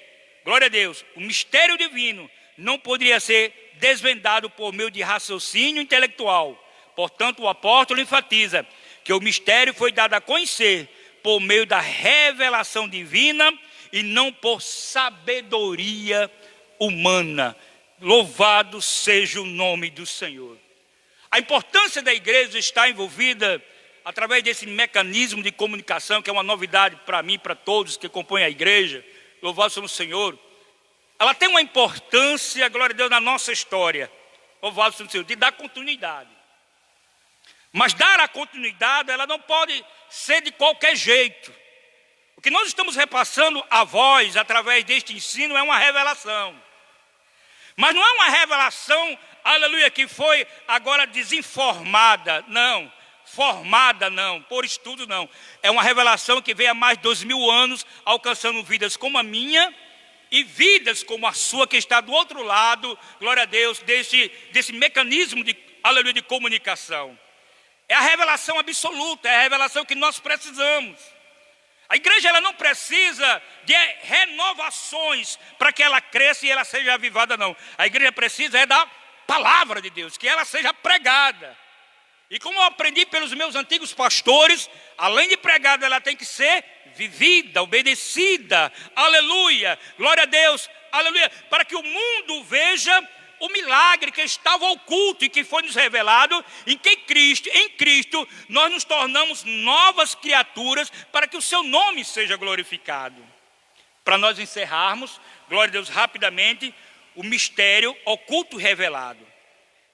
glória a Deus, o mistério divino não poderia ser desvendado por meio de raciocínio intelectual. Portanto, o apóstolo enfatiza que o mistério foi dado a conhecer por meio da revelação divina e não por sabedoria humana. Louvado seja o nome do Senhor. A importância da igreja está envolvida através desse mecanismo de comunicação, que é uma novidade para mim, para todos que compõem a igreja. Louvado seja o Senhor. Ela tem uma importância, glória a Deus, na nossa história. Louvado seja o Senhor, de dar continuidade. Mas dar a continuidade, ela não pode ser de qualquer jeito. O que nós estamos repassando a vós, através deste ensino, é uma revelação. Mas não é uma revelação, aleluia, que foi agora desinformada, não. Formada, não. Por estudo, não. É uma revelação que veio há mais de 2000 anos, alcançando vidas como a minha e vidas como a sua, que está do outro lado, glória a Deus, desse mecanismo de, aleluia, de comunicação. É a revelação absoluta, é a revelação que nós precisamos. A igreja, ela não precisa de renovações para que ela cresça e ela seja avivada, não. A igreja precisa da palavra de Deus, que ela seja pregada. E como eu aprendi pelos meus antigos pastores, além de pregada, ela tem que ser vivida, obedecida. Aleluia, glória a Deus, aleluia. Para que o mundo veja o milagre que estava oculto e que foi nos revelado, em Cristo nós nos tornamos novas criaturas para que o seu nome seja glorificado. Para nós encerrarmos, glória a Deus, rapidamente, o mistério oculto revelado.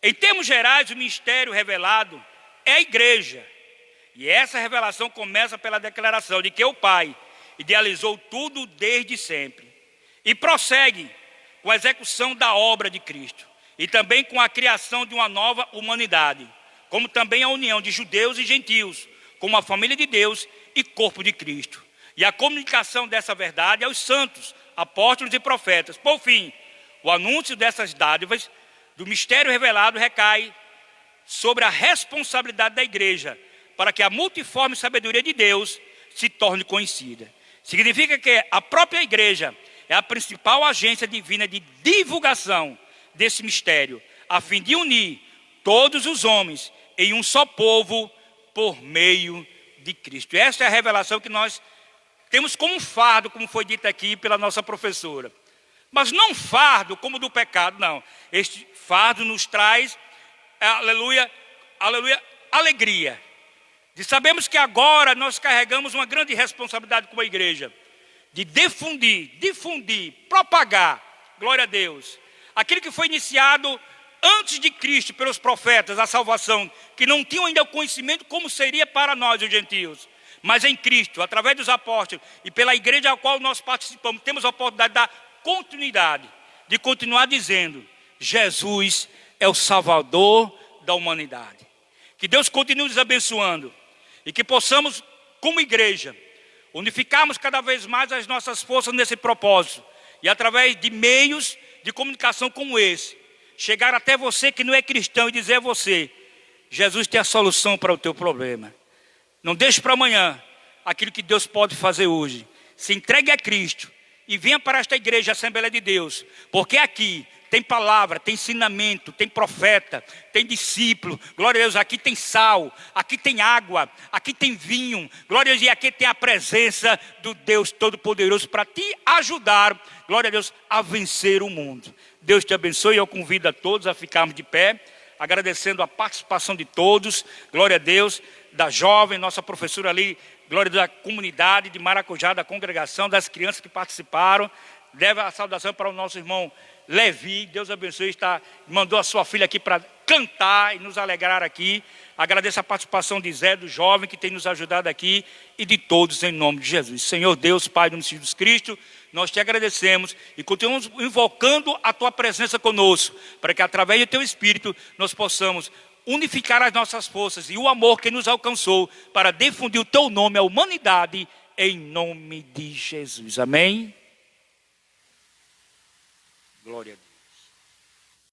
Em termos gerais, o mistério revelado é a igreja. E essa revelação começa pela declaração de que o Pai idealizou tudo desde sempre. E prossegue com a execução da obra de Cristo. E também com a criação de uma nova humanidade. Como também a união de judeus e gentios, como a família de Deus e corpo de Cristo. E a comunicação dessa verdade aos santos, apóstolos e profetas. Por fim, o anúncio dessas dádivas do mistério revelado recai sobre a responsabilidade da igreja para que a multiforme sabedoria de Deus se torne conhecida. Significa que a própria igreja é a principal agência divina de divulgação desse mistério, a fim de unir todos os homens em um só povo por meio de Cristo. Essa é a revelação que nós temos como um fardo, como foi dito aqui pela nossa professora. Mas não fardo como do pecado, não. Este fardo nos traz, aleluia, aleluia, alegria. De sabemos que agora nós carregamos uma grande responsabilidade como igreja. De difundir, propagar, glória a Deus. Aquilo que foi iniciado antes de Cristo pelos profetas, a salvação, que não tinham ainda o conhecimento como seria para nós, os gentios. Mas em Cristo, através dos apóstolos e pela igreja a qual nós participamos, temos a oportunidade de dar continuidade, de continuar dizendo, Jesus é o Salvador da humanidade. Que Deus continue nos abençoando e que possamos, como igreja, unificarmos cada vez mais as nossas forças nesse propósito e através de meios de comunicação como esse, chegar até você que não é cristão e dizer a você, Jesus tem a solução para o teu problema. Não deixe para amanhã aquilo que Deus pode fazer hoje. Se entregue a Cristo e venha para esta igreja, a Assembleia de Deus, porque aqui tem palavra, tem ensinamento, tem profeta, tem discípulo, glória a Deus, aqui tem sal, aqui tem água, aqui tem vinho, glória a Deus, e aqui tem a presença do Deus Todo-Poderoso para te ajudar, glória a Deus, a vencer o mundo. Deus te abençoe e eu convido a todos a ficarmos de pé, agradecendo a participação de todos, glória a Deus, da jovem, nossa professora ali, glória a Deus, da comunidade de Maracujá, da congregação, das crianças que participaram. Deve a saudação para o nosso irmão Levi, Deus abençoe, mandou a sua filha aqui para cantar e nos alegrar aqui. Agradeço a participação de Zé, do jovem que tem nos ajudado aqui e de todos em nome de Jesus. Senhor Deus, Pai do Jesus Cristo, nós te agradecemos e continuamos invocando a tua presença conosco, para que através do teu Espírito nós possamos unificar as nossas forças e o amor que nos alcançou para difundir o teu nome à humanidade em nome de Jesus. Amém? Glória a Deus.